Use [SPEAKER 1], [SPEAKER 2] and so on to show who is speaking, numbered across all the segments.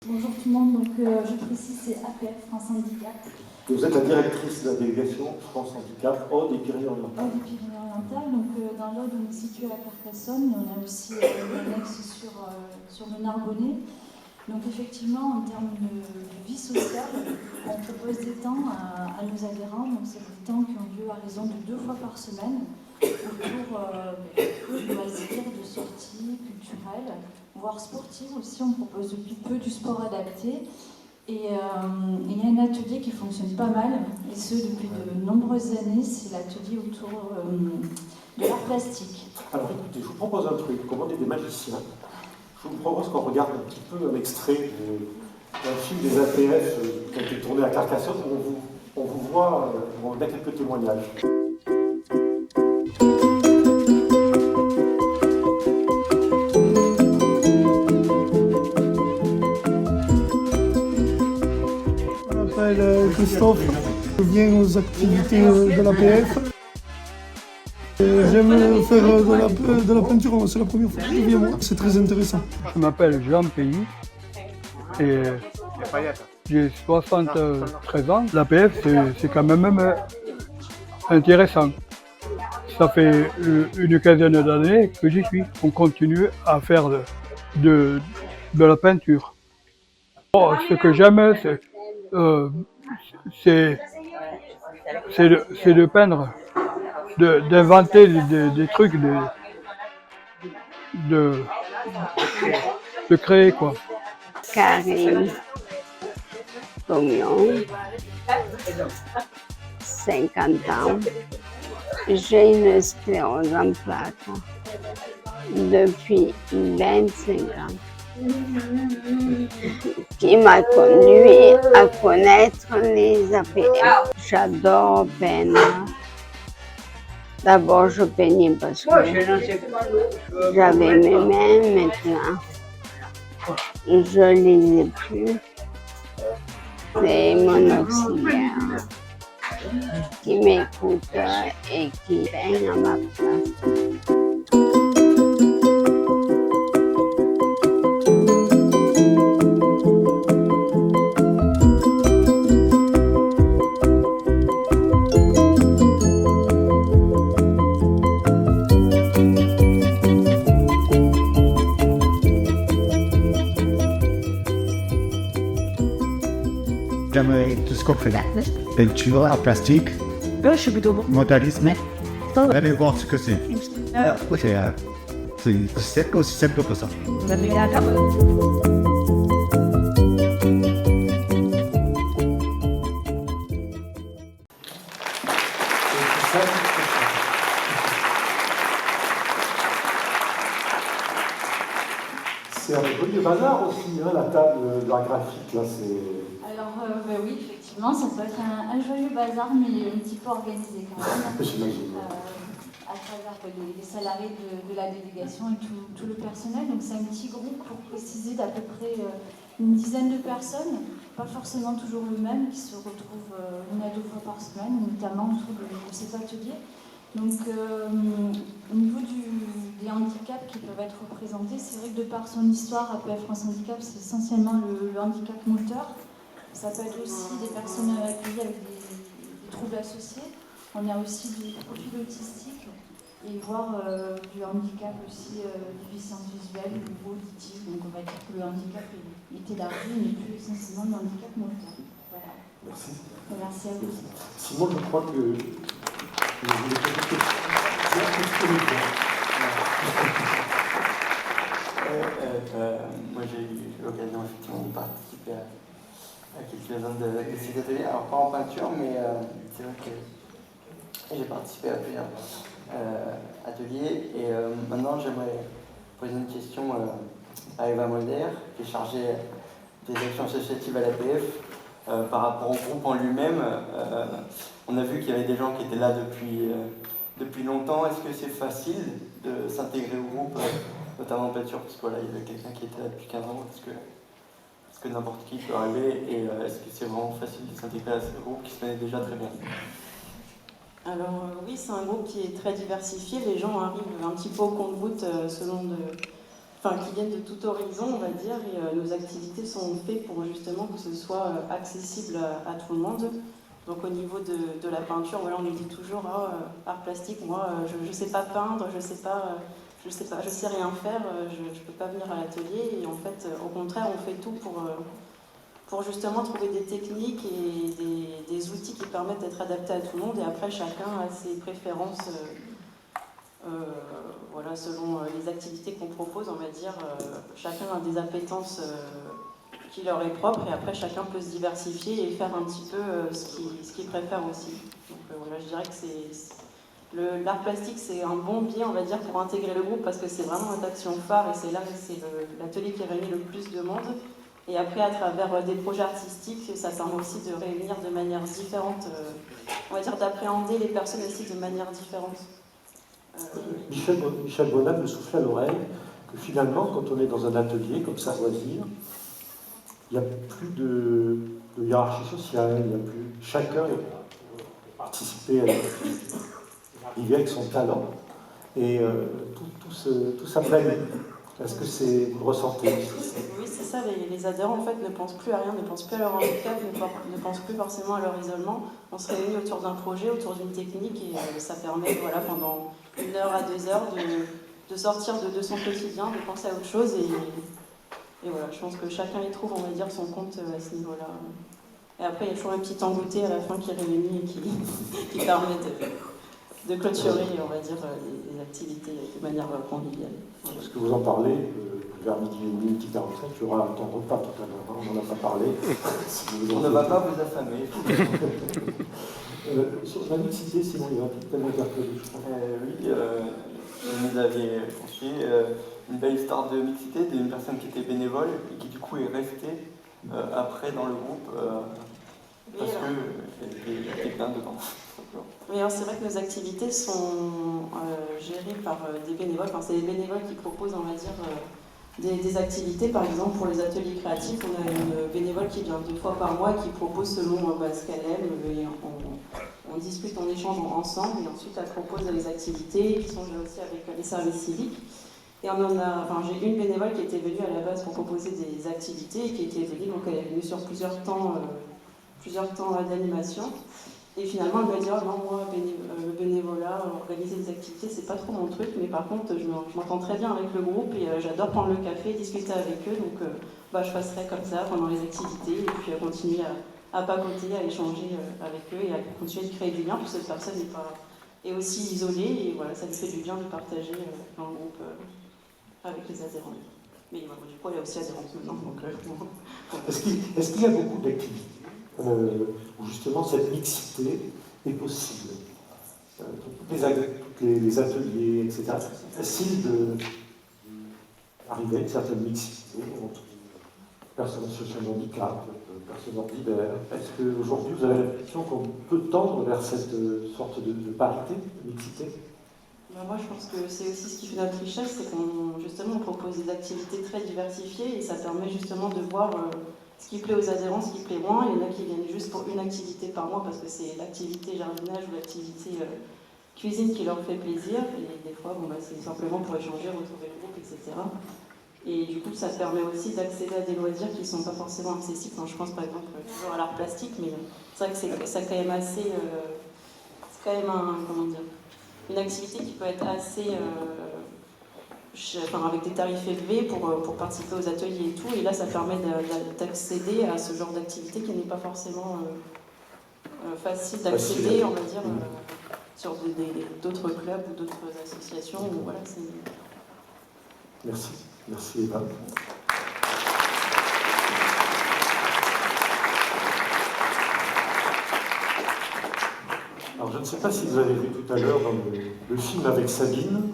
[SPEAKER 1] Bonjour tout le monde, donc je précise, c'est APF, France Handicap.
[SPEAKER 2] Vous êtes la directrice de la délégation France Handicap Aude et Pyrénées-Orientales.
[SPEAKER 1] Aude et Pyrénées-Orientales, donc dans l'Aude on est situé à Carcassonne, on a aussi une annexe sur le Narbonnais. Donc effectivement, en termes de vie sociale, on propose des temps à nos adhérents, donc c'est des temps qui ont lieu à raison de 2 fois par semaine, autour de loisirs, de sorties culturelles, voire sportives aussi. On propose depuis peu du sport adapté. Et il y a un atelier qui fonctionne pas mal, et ce depuis de nombreuses années, c'est l'atelier autour de l'art plastique.
[SPEAKER 2] Alors écoutez, je vous propose un truc, comme on est des magiciens, je vous propose qu'on regarde un petit peu un extrait d'un film des APF qui a été tourné à Carcassonne, où on vous voit, on a quelques témoignages.
[SPEAKER 3] Je m'appelle Christophe, je viens aux activités de l'APF. J'aime faire de la peinture, c'est la première fois que je viens moi, c'est très intéressant.
[SPEAKER 4] Je m'appelle Jean Pays et j'ai 73 ans. L'APF c'est quand même intéressant. Ça fait une quinzaine d'années que j'y suis. On continue à faire de la peinture. Oh, ce que j'aime, c'est de peindre, d'inventer des trucs, de créer quoi.
[SPEAKER 5] Karine Tomion, 50 ans. J'ai une sclérose en plaques depuis 25 ans, qui m'a conduit à connaître les APF. J'adore peindre. D'abord, je peignais parce que j'avais mes mains, maintenant je ne les ai plus. C'est mon auxiliaire qui m'écoute et qui peint à ma place.
[SPEAKER 6] J'aimerais tout ce qu'on fait là. Peinture, art plastique,
[SPEAKER 7] je suis plutôt bon.
[SPEAKER 6] modélisme. Allez voir ce que c'est. C'est aussi simple que ça.
[SPEAKER 2] C'est un joli bazar aussi, hein, la table de l'art graphique, là, c'est...
[SPEAKER 1] Alors oui, effectivement, ça peut être un joyeux bazar, mais un petit peu organisé quand même.
[SPEAKER 2] J'imagine.
[SPEAKER 1] À travers les salariés de la délégation et tout le personnel. Donc c'est un petit groupe, pour préciser, d'à peu près une dizaine de personnes, pas forcément toujours le même, qui se retrouvent 1 à 2 fois par semaine, notamment autour de cet atelier. Donc au niveau des handicaps qui peuvent être représentés, c'est vrai que de par son histoire, APF France Handicap, c'est essentiellement le handicap moteur. Ça peut être aussi des personnes accueillies avec des troubles associés. On a aussi des profils autistiques et voire du handicap aussi, déficience visuelle ou auditive. Donc on va dire que le handicap est élargi, mais plus essentiellement le handicap moteur. Voilà.
[SPEAKER 2] Merci.
[SPEAKER 1] Merci à vous.
[SPEAKER 2] Simon, je crois que...
[SPEAKER 8] Moi j'ai eu l'occasion effectivement de participer à quelques-uns de ces ateliers, alors pas en peinture, mais c'est vrai que j'ai participé à plusieurs ateliers et maintenant j'aimerais poser une question à Eva Molder, qui est chargée des actions associatives à l'APF. Par rapport au groupe en lui-même, on a vu qu'il y avait des gens qui étaient là depuis longtemps. Est-ce que c'est facile de s'intégrer au groupe, notamment en peinture, parce que voilà, il y avait quelqu'un qui était là depuis 15 ans, est-ce que n'importe qui peut arriver, et est-ce que c'est vraiment facile de s'intégrer à ce groupe qui se connaît déjà très bien?
[SPEAKER 7] Alors oui, c'est un groupe qui est très diversifié. Les gens arrivent un petit peu au compte-gouttes selon qui viennent de tout horizon, on va dire, et nos activités sont faites pour justement que ce soit accessible à tout le monde. Donc au niveau de la peinture, voilà, on nous dit toujours art plastique, moi je sais pas peindre, je sais rien faire, je peux pas venir à l'atelier. Et en fait, au contraire, on fait tout pour justement trouver des techniques et des outils qui permettent d'être adaptés à tout le monde. Et après, chacun a ses préférences. Voilà, selon les activités qu'on propose, on va dire, chacun a des appétences qui leur est propre, et après chacun peut se diversifier et faire un petit peu ce qu'il préfère aussi. Donc voilà, je dirais que l'art plastique, c'est un bon biais, on va dire, pour intégrer le groupe, parce que c'est vraiment notre action phare, et c'est là que c'est l'atelier qui réunit le plus de monde. Et après, à travers des projets artistiques, ça permet aussi de réunir de manière différente, on va dire, d'appréhender les personnes aussi de manière différente.
[SPEAKER 2] Michel Bonal me soufflait à l'oreille que finalement, quand on est dans un atelier comme ça, loisir, il n'y a plus de hiérarchie sociale, il n'y a plus. Chacun participer à arriver avec son talent et tout s'appelle. Est-ce que vous le ressentez?
[SPEAKER 7] Oui, c'est ça, les adhérents en fait ne pensent plus à rien, ne pensent plus à leur handicap, ne pensent plus forcément à leur isolement. On se réunit autour d'un projet, autour d'une technique, et ça permet, voilà, pendant 1 heure à 2 heures de sortir de son quotidien, de penser à autre chose, et voilà, je pense que chacun y trouve, on va dire, son compte à ce niveau-là. Et après, il y a toujours un petit engouté à la fin qui réunit et qui permet de clôturer, on va dire, les activités de manière conviviale.
[SPEAKER 2] Parce que vous en parlez, vers midi 45, il y aura un temps repas tout à l'heure, on n'en a pas parlé.
[SPEAKER 8] On ne va pas vous affamer.
[SPEAKER 2] Sur la mixité, Simon, il y a un petit thème interpellé, je crois.
[SPEAKER 8] Oui, vous nous aviez confié une belle histoire de mixité d'une personne qui était bénévole et qui du coup est restée après dans le groupe parce qu'elle était bien dedans.
[SPEAKER 7] Oui, alors c'est vrai que nos activités sont gérées par des bénévoles. Enfin, c'est des bénévoles qui proposent, on va dire, des activités. Par exemple, pour les ateliers créatifs, on a une bénévole qui vient 2 fois par mois qui propose selon ce qu'elle aime. Et on discute, on échange ensemble, et ensuite elle propose des activités qui sont gérées aussi avec les services civiques. Et j'ai une bénévole qui était venue à la base pour proposer des activités et qui était venue, donc elle est venue sur plusieurs temps d'animation. Et finalement, elle m'a dit, non, moi, le bénévolat, organiser des activités, c'est pas trop mon truc, mais par contre, je m'entends très bien avec le groupe et j'adore prendre le café, discuter avec eux, donc je passerai comme ça pendant les activités, et puis continuer à papoter, à échanger avec eux et à continuer de créer du lien, parce que cette personne est aussi isolée, et voilà, ça lui fait du bien de partager dans le groupe avec les adhérents. Mais du coup, elle est aussi adhérente maintenant, donc...
[SPEAKER 2] Est-ce qu'il y a beaucoup d'activités où justement cette mixité est possible? Les ateliers, etc. C'est facile d'arriver à une certaine mixité entre personnes social handicap, personnes ordinaires. Est-ce qu'aujourd'hui vous avez l'impression qu'on peut tendre vers cette sorte de parité, de mixité?
[SPEAKER 7] Moi, je pense que c'est aussi ce qui fait notre richesse, c'est qu'on propose des activités très diversifiées, et ça permet justement de voir ce qui plaît aux adhérents, ce qui plaît moins. Il y en a qui viennent juste pour une activité par mois parce que c'est l'activité jardinage ou l'activité cuisine qui leur fait plaisir, et des fois c'est simplement pour échanger, retrouver le groupe, etc. Et du coup, ça permet aussi d'accéder à des loisirs qui ne sont pas forcément accessibles. Je pense par exemple toujours à l'art plastique, mais c'est vrai que c'est quand même assez... c'est quand même une activité qui peut être assez... avec des tarifs élevés pour participer aux ateliers et tout. Et là, ça permet d'accéder à ce genre d'activité qui n'est pas forcément facile d'accéder, on va dire, sur d'autres clubs ou d'autres associations. Où, voilà,
[SPEAKER 2] Merci. Merci, Eva. Alors, je ne sais pas si vous avez vu tout à l'heure dans le film avec Sabine,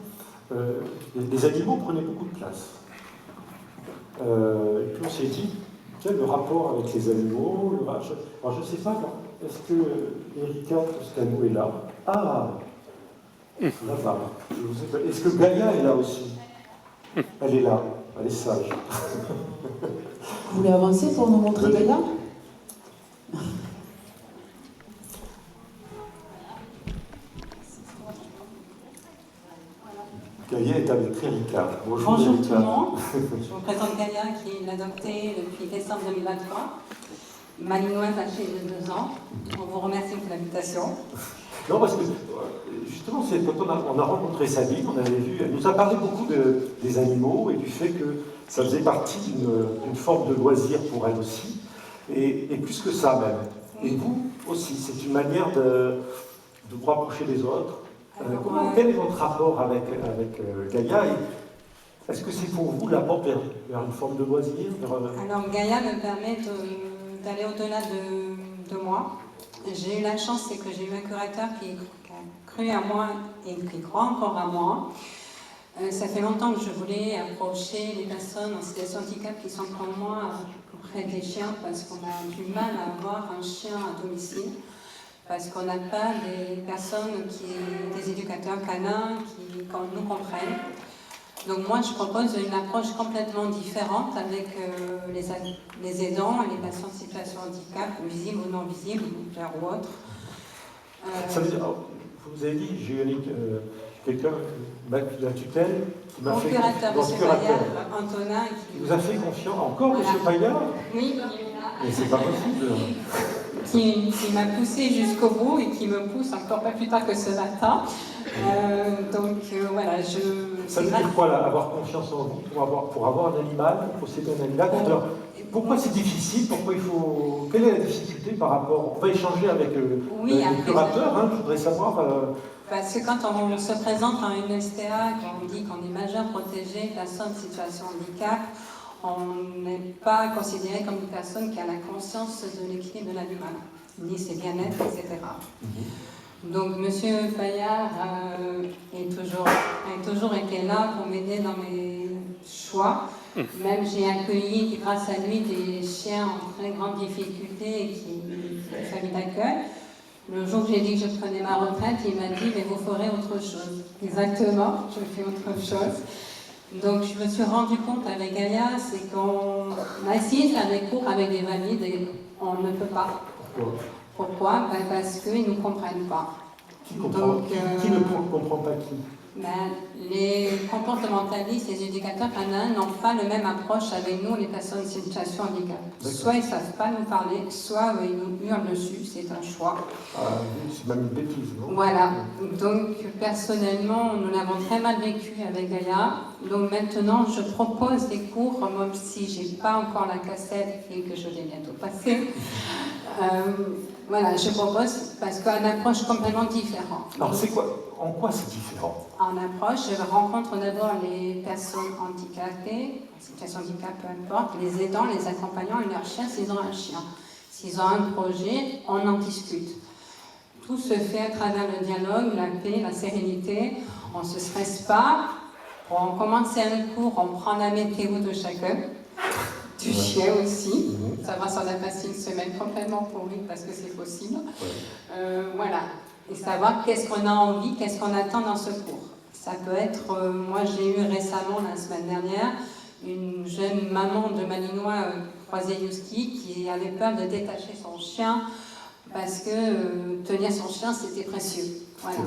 [SPEAKER 2] les animaux prenaient beaucoup de place. Et puis on s'est dit, quel est le rapport avec les animaux? Alors je ne sais pas, est-ce que Erika Toscano est là? Ah, là-bas. Est-ce que Gaïa est là aussi? Elle est là, elle est sage.
[SPEAKER 9] Vous voulez avancer pour nous montrer Gaïa?
[SPEAKER 2] Gaïa est avec Erika.
[SPEAKER 10] Bonjour tout
[SPEAKER 2] Erika.
[SPEAKER 10] le monde. Je vous présente Gaïa qui est adoptée depuis décembre 2023. Malinoise âgée de 2 ans. On vous remercie pour l'invitation.
[SPEAKER 2] Non, parce que justement, c'est quand on a rencontré Sabine, on avait vu, elle nous a parlé beaucoup des animaux et du fait que ça faisait partie d'une forme de loisir pour elle aussi, et plus que ça même. Et vous aussi, c'est une manière de vous rapprocher des autres. Quel est votre rapport avec Gaïa? Est-ce que c'est pour vous la porte vers une forme de loisir
[SPEAKER 10] Alors Gaïa me permet d'aller au-delà de moi. J'ai eu la chance, c'est que j'ai eu un curateur qui a cru à moi et qui croit encore à moi. Ça fait longtemps que je voulais approcher les personnes en situation de handicap qui sont comme moi près des chiens, parce qu'on a du mal à avoir un chien à domicile, parce qu'on n'a pas des personnes, des éducateurs canins qui nous comprennent. Donc moi, je propose une approche complètement différente avec les aidants et les patients en situation de handicap, visibles ou non visibles, ou autres.
[SPEAKER 2] Ça veut dire, vous avez dit, j'ai eu quelqu'un de la tutelle qui m'a fait confiance.
[SPEAKER 10] M. Paillard, Antonin.
[SPEAKER 2] Qui vous a fait confiance. Encore, voilà. M. Paillard?
[SPEAKER 10] Oui.
[SPEAKER 2] Mais c'est pas possible.
[SPEAKER 10] Qui m'a poussé jusqu'au bout et qui me pousse encore pas plus tard que ce matin. Voilà,
[SPEAKER 2] ça veut dire quoi, là, avoir confiance en vous pour avoir un animal, posséder un animal? Pourquoi c'est difficile? Pourquoi il faut... Quelle est la difficulté par rapport... On va échanger avec le curateur, je voudrais savoir...
[SPEAKER 10] Parce que quand on se présente à une STA, quand on dit qu'on est majeur protégé, personne en situation de handicap, on n'est pas considéré comme une personne qui a la conscience de l'équilibre de l'animal, ni ses bien-être, etc. Donc, M. Paillard a toujours été là pour m'aider dans mes choix. Même j'ai accueilli, grâce à lui, des chiens en très grande difficulté et des familles d'accueil. Le jour que j'ai dit que je prenais ma retraite, il m'a dit « mais vous ferez autre chose ». Exactement, je fais autre chose. Donc je me suis rendu compte avec Gaïa, c'est qu'on a essayé de faire des cours avec des valides et on ne peut pas. Pourquoi? Parce qu'ils ne nous comprennent pas.
[SPEAKER 2] Qui ne comprend pas qui?
[SPEAKER 10] Les comportementalistes, les éducateurs canins n'ont pas la même approche avec nous, les personnes en situation de handicap. Soit ils ne savent pas nous parler, soit ils nous hurlent dessus, c'est un choix.
[SPEAKER 2] C'est même une bêtise, non?
[SPEAKER 10] Voilà. Donc personnellement, nous l'avons très mal vécu avec Gaïa. Donc maintenant, je propose des cours, même si je n'ai pas encore la cassette et que je vais bientôt passer. Voilà, je propose parce qu'une approche complètement différente.
[SPEAKER 2] Alors c'est quoi? En quoi c'est différent?
[SPEAKER 10] En approche, je rencontre d'abord les personnes handicapées, en situation de handicap, peu importe, les aidants, les accompagnants et leurs chiens s'ils ont un chien. S'ils ont un projet, on en discute. Tout se fait à travers le dialogue, la paix, la sérénité. On ne se stresse pas. Pour commencer un cours, on prend la météo de chacun. Du chien aussi, savoir si on a passé une semaine complètement pourrie parce que c'est possible. Voilà, et savoir qu'est-ce qu'on a envie, qu'est-ce qu'on attend dans ce cours. Ça peut être, moi j'ai eu récemment, la semaine dernière, une jeune maman de Malinois, Croisé-Youski, qui avait peur de détacher son chien parce que tenir son chien c'était précieux. Voilà.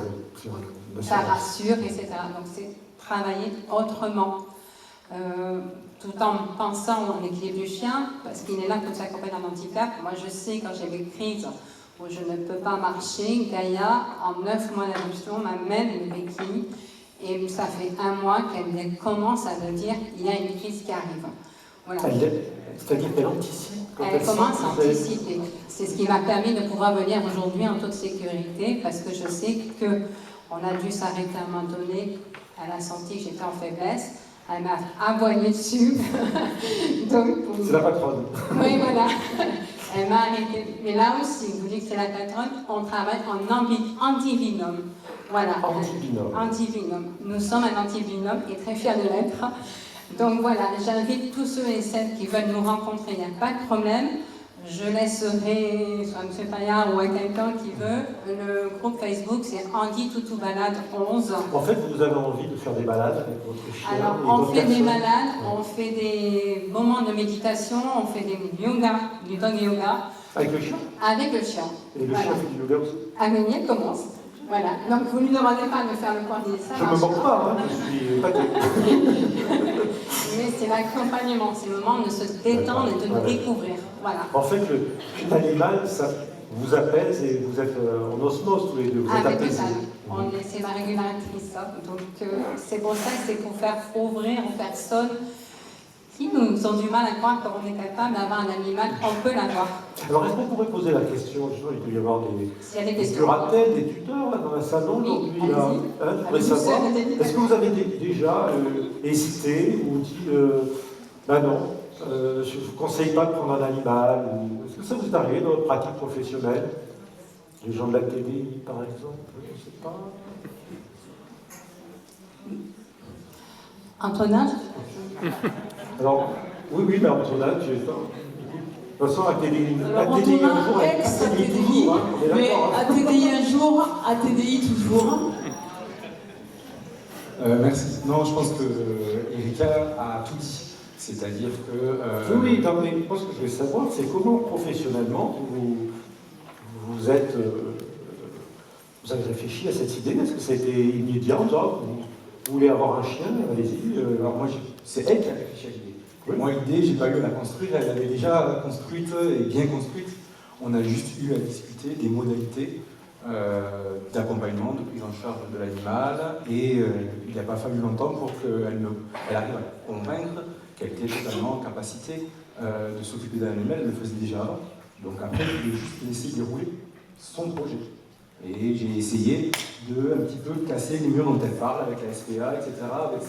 [SPEAKER 10] Ça rassure, etc. Donc c'est travailler autrement. Tout en pensant à l'équilibre du chien, parce qu'il est là pour s'accompagner d'un handicap. Moi, je sais, quand j'ai des crises où je ne peux pas marcher, Gaïa, en 9 mois d'adoption, m'amène une béquille, et ça fait 1 mois qu'elle commence à me dire qu'il y a une crise qui arrive. Voilà.
[SPEAKER 2] C'est-à-dire qu'elle anticipe?
[SPEAKER 10] Elle commence à anticiper. C'est ce qui m'a permis de pouvoir venir aujourd'hui en toute sécurité, parce que je sais qu'on a dû s'arrêter à un moment donné. Elle a senti que j'étais en faiblesse. Elle m'a aboyé dessus.
[SPEAKER 2] C'est la patronne.
[SPEAKER 10] Oui, voilà. Elle m'a arrêté. Mais là aussi, je vous dis que c'est la patronne, on travaille en anti-binôme. Voilà.
[SPEAKER 2] Anti-binôme.
[SPEAKER 10] Anti-binôme. Nous sommes un anti-binôme et très fiers de l'être. Donc voilà, j'invite tous ceux et celles qui veulent nous rencontrer, il n'y a pas de problème. Je laisserai, soit M. Paillard ou à quelqu'un qui veut, le groupe Facebook, c'est Andy Toutou Balade 11.
[SPEAKER 2] En fait, vous avez envie de faire des balades avec votre chien?
[SPEAKER 10] Alors, on fait des balades, on fait des moments de méditation, on fait des yoga, du dog yoga.
[SPEAKER 2] Avec le chien?
[SPEAKER 10] Avec le chien.
[SPEAKER 2] Et le chien fait du yoga aussi?
[SPEAKER 10] Amélie commence. Voilà, donc vous ne lui demandez pas de faire le cordier, ça
[SPEAKER 2] Je ne
[SPEAKER 10] marche
[SPEAKER 2] me moque pas, hein, je suis pas
[SPEAKER 10] Mais c'est l'accompagnement, c'est le moment de se détendre et de nous découvrir. Voilà.
[SPEAKER 2] En fait, l'animal, ça vous apaise et vous êtes en osmose tous les deux, vous êtes
[SPEAKER 10] Mais
[SPEAKER 2] apaisés.
[SPEAKER 10] c'est la régularité, ça. Donc c'est pour ça que c'est pour faire ouvrir aux personnes qui nous ont du mal à croire qu'on est capable d'avoir un animal, on peut l'avoir.
[SPEAKER 2] Alors, est-ce qu'on pourrait poser la question, justement, il peut y avoir
[SPEAKER 10] S'il y a des
[SPEAKER 2] des
[SPEAKER 10] questions.
[SPEAKER 2] curatelles, des tuteurs là, dans le salon aujourd'hui,
[SPEAKER 10] allez-y.
[SPEAKER 2] là, hein, je voudrais savoir, est-ce que vous avez déjà hésité ou dit, ben non, je ne vous conseille pas de prendre un animal, ou est-ce que ça vous est arrivé dans votre pratique professionnelle? Les gens de la TDI, par exemple, je ne sais pas.
[SPEAKER 10] Antonin?
[SPEAKER 2] Alors, oui, mais Antonin, tu es ça. De toute façon, à TDI,
[SPEAKER 9] Alors,
[SPEAKER 2] un jour,
[SPEAKER 9] Antonin, ex-ATDI,
[SPEAKER 2] toujours, hein, on est
[SPEAKER 9] mais
[SPEAKER 2] d'accord, hein.
[SPEAKER 9] ATDI un jour, ATDI toujours.
[SPEAKER 11] Merci. Non, je pense que Erika a tout dit. C'est-à-dire que...
[SPEAKER 2] Oui, non, mais moi, ce que je voulais savoir, c'est comment, professionnellement, vous avez réfléchi à cette idée? Est-ce que c'était immédiat, genre, vous voulez avoir un chien, allez-y.
[SPEAKER 11] Alors moi, c'est elle qui a réfléchi à l'idée. Oui. Moi, l'idée, j'ai pas eu à la construire, elle l'avait déjà construite et bien construite. On a juste eu à discuter des modalités d'accompagnement, de prise en charge de l'animal, et il n'a pas fallu longtemps pour qu'elle arrive à convaincre qu'elle était totalement en capacité de s'occuper d'un animal, elle le faisait déjà avant. Donc après, je l'ai juste laissé dérouler son projet. Et j'ai essayé de un petit peu casser les murs dont elle parle avec la SPA, etc. Avec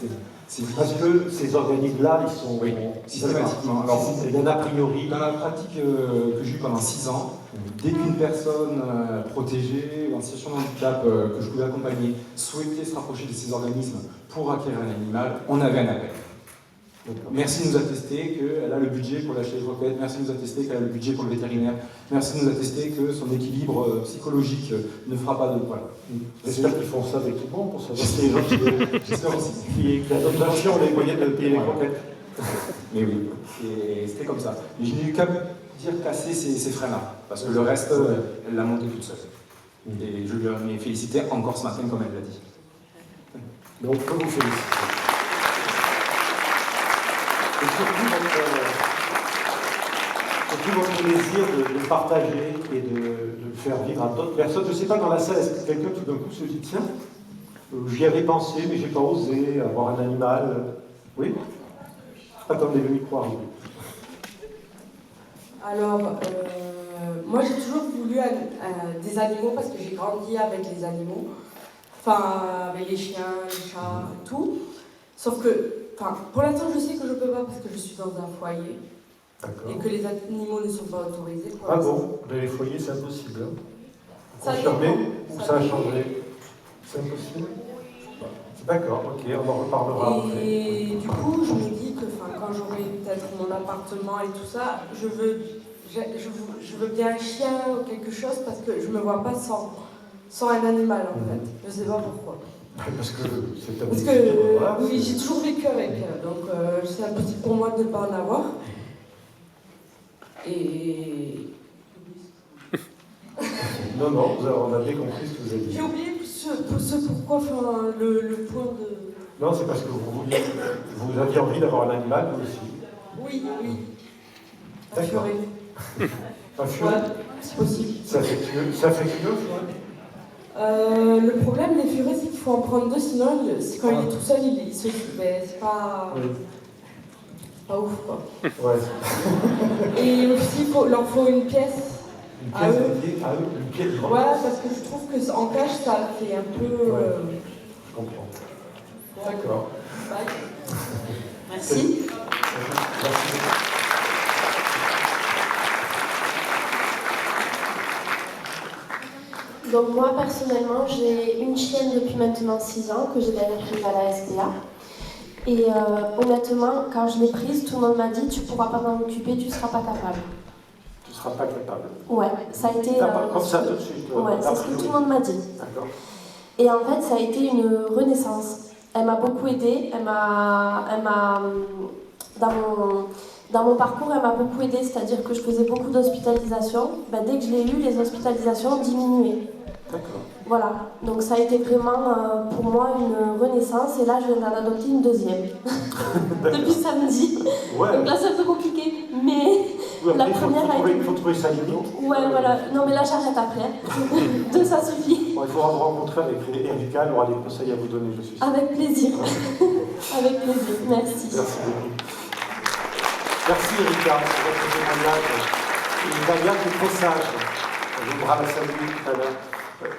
[SPEAKER 2] parce que ces organismes-là, ils sont...
[SPEAKER 11] Oui, systématiquement.
[SPEAKER 2] Alors, il y en a a priori...
[SPEAKER 11] Dans la pratique que j'ai eue pendant 6 ans, dès qu'une personne protégée ou en situation de handicap que je pouvais accompagner souhaitait se rapprocher de ces organismes pour acquérir un animal, on avait un appel. Merci de nous attester qu'elle a le budget pour l'acheter les croquettes, merci de nous attester qu'elle a le budget pour le vétérinaire, merci de nous attester que son équilibre psychologique ne fera pas de... Voilà.
[SPEAKER 2] J'espère qu'ils font ça avec tout le monde pour savoir si les gens
[SPEAKER 11] J'espère aussi.
[SPEAKER 2] qui adoptent un chien ont les moyens de payer les croquettes.
[SPEAKER 11] Mais oui, et c'était comme ça. Mais je n'ai eu qu'à dire casser ces freins-là, parce que le reste, elle l'a monté toute seule. Et je lui en ai félicité encore ce matin, comme elle l'a dit.
[SPEAKER 2] Donc, je vous félicite. Et surtout votre désir de partager et de le faire vivre à d'autres personnes. Je ne sais pas, dans la salle, est-ce que quelqu'un tout d'un coup se dit, tiens, j'y avais pensé, mais je n'ai pas osé avoir un animal. Oui? Attendez, le micro arrive.
[SPEAKER 12] Alors, moi j'ai toujours voulu des animaux parce que j'ai grandi avec les animaux. Enfin, avec les chiens, les chats, tout. Sauf que, pour l'instant, je sais que je ne peux pas parce que je suis dans un foyer. Et que les animaux ne sont pas autorisés.
[SPEAKER 2] Ah bon? Mais les foyers, c'est impossible. Hein?
[SPEAKER 12] Ça
[SPEAKER 2] confirmé
[SPEAKER 12] dépend.
[SPEAKER 2] ou ça a changé? C'est impossible? D'accord, ok, on en reparlera après.
[SPEAKER 12] Et du coup, je me dis que quand j'aurai peut-être mon appartement et tout ça, je veux bien un chien ou quelque chose parce que je ne me vois pas sans un animal en fait. Je ne sais pas pourquoi.
[SPEAKER 2] Parce que c'est
[SPEAKER 12] Parce que oui, j'ai toujours vécu avec, donc c'est impossible pour moi de ne pas en avoir. Et...
[SPEAKER 2] Non, on a bien compris ce que vous avez dit.
[SPEAKER 12] J'ai oublié ce pourquoi, le point de...
[SPEAKER 2] Non, c'est parce que vous aviez envie d'avoir un animal, vous aussi.
[SPEAKER 12] Oui. Un
[SPEAKER 2] D'accord.
[SPEAKER 12] furet.
[SPEAKER 2] Un furet?
[SPEAKER 12] Ouais, c'est possible.
[SPEAKER 2] Ça fait que
[SPEAKER 12] le problème des furets, c'est qu'il faut en prendre deux, sinon quand il est tout seul, il se... Ben, c'est pas...
[SPEAKER 2] Oui.
[SPEAKER 12] Pas ouf, quoi.
[SPEAKER 2] Ouais.
[SPEAKER 12] Et aussi, il leur faut une pièce.
[SPEAKER 2] Une pièce dédiée à eux, une pièce de...
[SPEAKER 12] Ouais, parce que je trouve qu'en cage, ça fait un peu...
[SPEAKER 2] Je comprends. D'accord.
[SPEAKER 12] Bye.
[SPEAKER 10] Merci.
[SPEAKER 2] Merci.
[SPEAKER 13] Donc moi, personnellement, j'ai une chienne depuis maintenant 6 ans, que j'ai d'ailleurs prise à la SPA. Et honnêtement, quand je l'ai prise, tout le monde m'a dit « tu ne pourras pas m'en occuper, tu ne seras pas capable ».
[SPEAKER 2] Tu ne seras pas capable.
[SPEAKER 13] Ouais, ça a été...
[SPEAKER 2] comme ça tout de suite.
[SPEAKER 13] Ouais, c'est ce que tout le monde m'a dit.
[SPEAKER 2] D'accord.
[SPEAKER 13] Et en fait, ça a été une renaissance. Elle m'a beaucoup aidée, dans mon parcours, elle m'a beaucoup aidée, c'est-à-dire que je faisais beaucoup d'hospitalisations. Ben, dès que je l'ai eu, les hospitalisations diminuaient.
[SPEAKER 2] D'accord.
[SPEAKER 13] Voilà, donc ça a été vraiment pour moi une renaissance et là je viens d'en adopter une deuxième depuis samedi.
[SPEAKER 2] Ouais.
[SPEAKER 13] Donc là c'est un peu compliqué, mais
[SPEAKER 2] Oui,
[SPEAKER 13] la
[SPEAKER 2] après,
[SPEAKER 13] première a été...
[SPEAKER 2] il faut trouver sa limite.
[SPEAKER 13] Ouais, voilà, non mais là j'arrête après. Deux ça suffit.
[SPEAKER 2] Bon, il faudra vous rencontrer avec Erika, elle aura des conseils à vous donner, je suis sûr.
[SPEAKER 13] Avec plaisir. Avec plaisir, merci.
[SPEAKER 2] Merci beaucoup. Merci Erika pour votre témoignage. Une variable très sage. Je voudrais la saluer tout à l'heure.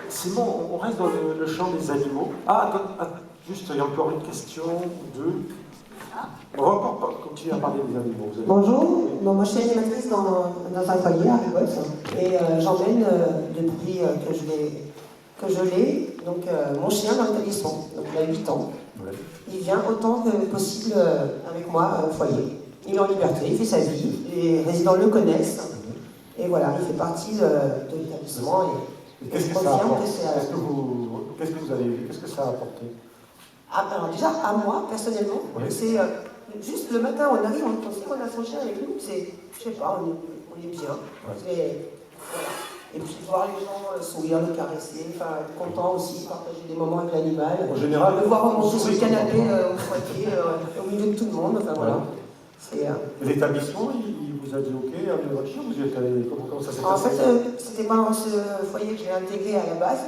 [SPEAKER 2] Simon, on reste dans le champ des animaux. Ah, attends, juste, il y a encore une question ou deux. On va encore continuer à parler des animaux.
[SPEAKER 9] Bonjour, donc, moi je suis animatrice dans un foyer à Régos et j'emmène depuis que je l'ai, donc mon chien dans l'établissement. Donc il a 8 ans.
[SPEAKER 2] Ouais.
[SPEAKER 9] Il vient autant que possible avec moi au foyer. Il est en liberté, il fait sa vie, les résidents le connaissent et voilà, il fait partie de l'établissement.
[SPEAKER 2] Qu'est-ce que ça apporte? Qu'est-ce que vous avez vu? Qu'est-ce que ça a apporté?
[SPEAKER 9] Alors déjà, à moi, personnellement,
[SPEAKER 2] oui.
[SPEAKER 9] C'est juste le matin, on arrive, on sait qu'on a son chien avec nous, c'est, je sais pas, on est bien. Ouais. Voilà. Et puis voir les gens sourire, le caresser, enfin, content aussi, partager des moments avec l'animal.
[SPEAKER 2] En général,
[SPEAKER 9] le voir remonter sur le canapé au foyer, au milieu de tout le monde, enfin voilà.
[SPEAKER 2] L'établissement, il vous a dit OK, amenez votre chien, vous y êtes allé, comment ça s'est passé?
[SPEAKER 9] En fait, c'était pas dans ce foyer que j'ai intégré à la base.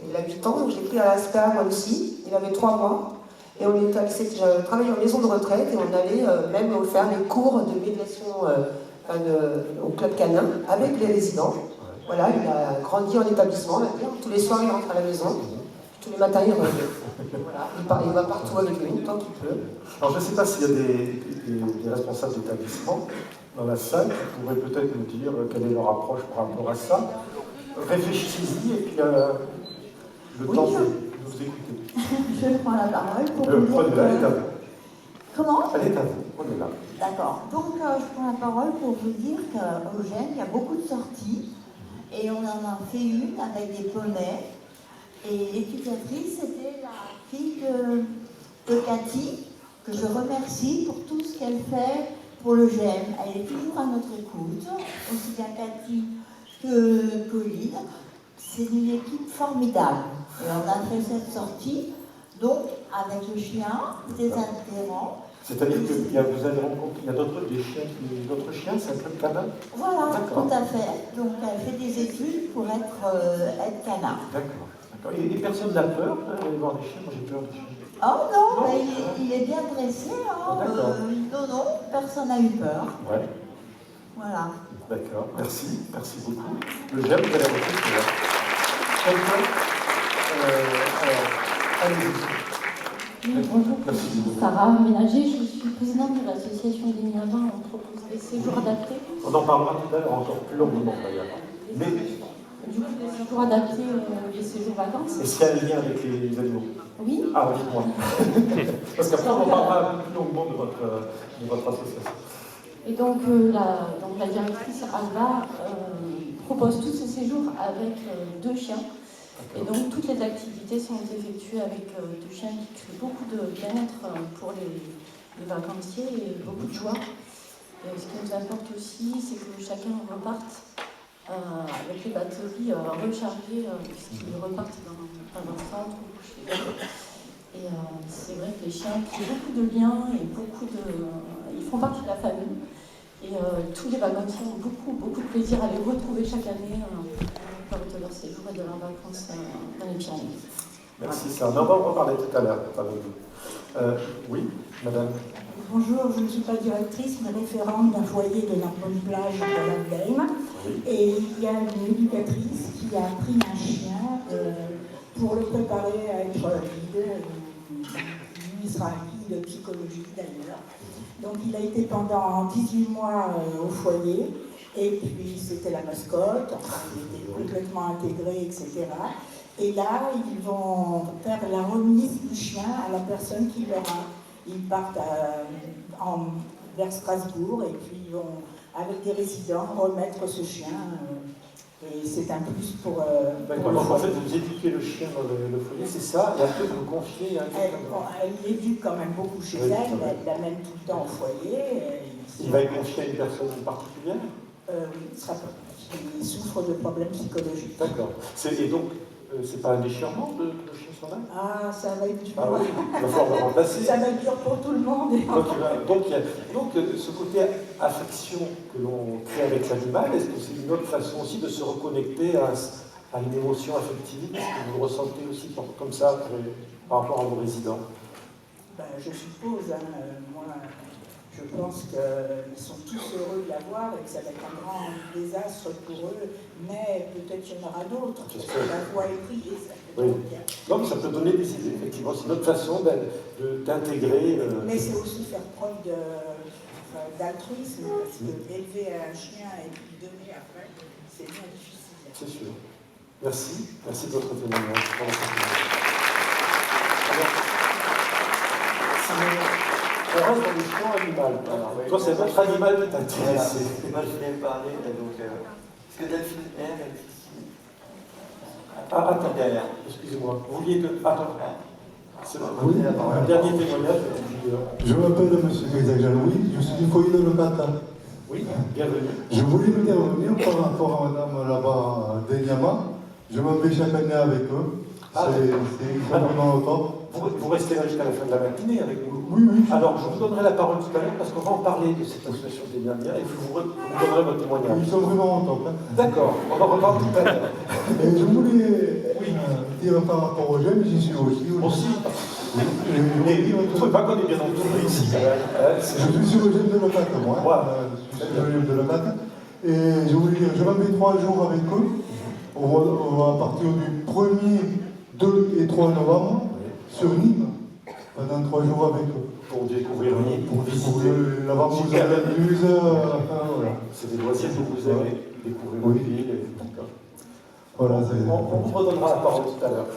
[SPEAKER 9] Il a 8 ans, donc j'ai pris à l'ASPA moi aussi. Il avait 3 mois. Et on est allé, je travaillais en maison de retraite et on allait même faire les cours de médiation au club canin avec les résidents. Voilà, il a grandi en établissement, tous les soirs il rentre à la maison, tous les matins il revient. Voilà, il va partout avec lui, tant qu'il peut.
[SPEAKER 2] Alors je ne sais pas s'il y a des responsables d'établissement dans la salle qui pourraient peut-être nous dire quelle est leur approche par rapport à ça. Réfléchissez-y et puis le temps de vous écouter.
[SPEAKER 14] Je prends la parole pour vous dire
[SPEAKER 2] Prenez-la, elle est à vous.
[SPEAKER 14] Comment?
[SPEAKER 2] Elle est à vous, prenez-la.
[SPEAKER 14] D'accord. Donc je prends la parole pour vous dire qu'au Gênes, il y a beaucoup de sorties et on en a fait une avec des poneys. Et l'éducatrice, c'était la fille de Cathy, que je remercie pour tout ce qu'elle fait pour le GEM. Elle est toujours à notre écoute, aussi bien Cathy que Colline. C'est une équipe formidable. Et on a fait cette sortie, donc avec le chien, des adhérents.
[SPEAKER 2] C'est-à-dire que vous allez rencontrer, il y a d'autres chiens, c'est un club canin?
[SPEAKER 14] Voilà, tout à fait. Donc elle fait des études pour être canin.
[SPEAKER 2] D'accord. Et personne n'a peur d'aller voir des chiens? Moi j'ai peur des chiens.
[SPEAKER 14] Oh non, mais il est bien dressé. Hein. Non, personne n'a eu peur.
[SPEAKER 2] Ouais.
[SPEAKER 14] Voilà.
[SPEAKER 2] D'accord, merci beaucoup. Le GEM, vous allez retrouver là.
[SPEAKER 1] Oui, bonjour. Sarah Ménager, je suis présidente de l'association des Miravins. On propose des séjours adaptés.
[SPEAKER 2] On en parlera tout à l'heure encore plus longuement d'ailleurs. Mais
[SPEAKER 1] du coup, des séjours adaptés, des séjours vacances.
[SPEAKER 2] Est-ce qu'il y a un lien avec les animaux?
[SPEAKER 1] Oui.
[SPEAKER 2] Ah, dites-moi. Parce qu'après, on en parlera un peu plus longuement de votre association.
[SPEAKER 1] Et donc, la directrice Alba propose tous ces séjours avec 2 chiens. Et donc, toutes les activités sont effectuées avec 2 chiens qui créent beaucoup de bien-être pour les vacanciers et beaucoup de joie. Et ce qui nous importe aussi, c'est que chacun reparte avec les batteries rechargées, puisqu'ils repartent dans un centre ou chez eux. Et c'est vrai que les chiens créent beaucoup de liens et ils font partie de la famille. Et tous les vacanciers ont beaucoup de plaisir à les retrouver chaque année lors de leur séjour et de leurs vacances dans les Pyrénées.
[SPEAKER 2] Merci, ça. On va en reparler tout à l'heure avec vous. Oui, madame.
[SPEAKER 15] Bonjour, je ne suis pas directrice, mais référente d'un foyer de Narbonne-Plage de la Blême. Et il y a une éducatrice qui a pris un chien pour le préparer à être guide. Il sera un guide psychologique d'ailleurs. Donc il a été pendant 18 mois au foyer. Et puis c'était la mascotte, enfin, il était complètement intégré, etc. Et là, ils vont faire la remise du chien à la personne qui l'aura. Ils partent vers Strasbourg et puis ils vont, avec des résidents, remettre ce chien. Et c'est un plus pour.
[SPEAKER 2] D'accord, donc en fait, vous éduquez le chien dans le foyer, c'est ça, et après vous le confiez à un
[SPEAKER 15] Elle l'éduque quand même beaucoup chez elle, elle l'amène tout le temps au foyer.
[SPEAKER 2] Il va être confié à une personne particulière?
[SPEAKER 15] Il souffre de problèmes psychologiques.
[SPEAKER 2] D'accord. Et donc, c'est pas un déchirement de chien son âme?
[SPEAKER 15] Ah, ça va être dur.
[SPEAKER 2] Ah oui, il va falloir le remplacer.
[SPEAKER 15] Ça va être dur pour tout le monde.
[SPEAKER 2] Donc, ce côté affection que l'on crée avec l'animal, est-ce que c'est une autre façon aussi de se reconnecter à une émotion affective? Est-ce que vous le ressentez aussi comme ça par rapport à vos résidents?
[SPEAKER 15] Ben, je suppose, hein, moi, je pense qu'ils sont tous heureux de l'avoir et que ça va être un grand désastre pour eux, mais peut-être qu'il y en aura d'autres, parce que la voie est prise.
[SPEAKER 2] Oui. Donc ça peut donner des idées, effectivement. C'est notre façon d'intégrer.
[SPEAKER 15] Mais c'est aussi faire preuve d'altruisme, parce que élever un chien et puis le donner après, c'est bien difficile.
[SPEAKER 2] C'est sûr. Merci. Merci de votre témoignage. On reste dans le champ animal. Toi, c'est votre animal qui t'intéresse.
[SPEAKER 8] Moi, je voulais parler, donc. Est-ce que Delphine est ici?
[SPEAKER 2] Ah, attends, derrière. Excusez-moi. Vous vouliez que. Attends. C'est bon. Oui. Un dernier témoignage.
[SPEAKER 16] Je m'appelle M. Grézac Jean-Louis, je suis du foyer de Locata.
[SPEAKER 2] Oui, bienvenue.
[SPEAKER 16] Je voulais intervenir par rapport à madame là-bas d'Enyama. Je m'en vais chaque année avec eux. C'est extrêmement au top.
[SPEAKER 2] Vous restez là jusqu'à la fin de la matinée avec nous?
[SPEAKER 16] Oui, oui.
[SPEAKER 2] Alors, je vous donnerai la parole tout à l'heure parce qu'on va en parler de cette association des Miens et vous donnerez votre témoignage.
[SPEAKER 16] Ils sont vraiment au top. Hein.
[SPEAKER 2] D'accord, on en reparle tout à l'heure.
[SPEAKER 16] Et je voulais dire par rapport aux jeunes, j'y suis aussi.
[SPEAKER 2] Aussi. Mais il ne faut pas qu'on est bien entouré ici.
[SPEAKER 16] Je suis sur le gène de Locata, moi. Je suis sur le gène de Locata. Et je voulais dire, je m'en vais 3 jours avec eux, à partir du 1er, 2 et 3 novembre, sur Nîmes, pendant 3 jours avec eux.
[SPEAKER 2] Pour découvrir Nîmes,
[SPEAKER 16] pour découvrir la Barbouze à la Muse, voilà.
[SPEAKER 2] C'est des loisirs que vous aimez, découvrir une ville.
[SPEAKER 16] Voilà,
[SPEAKER 2] on vous redonnera la parole tout à l'heure.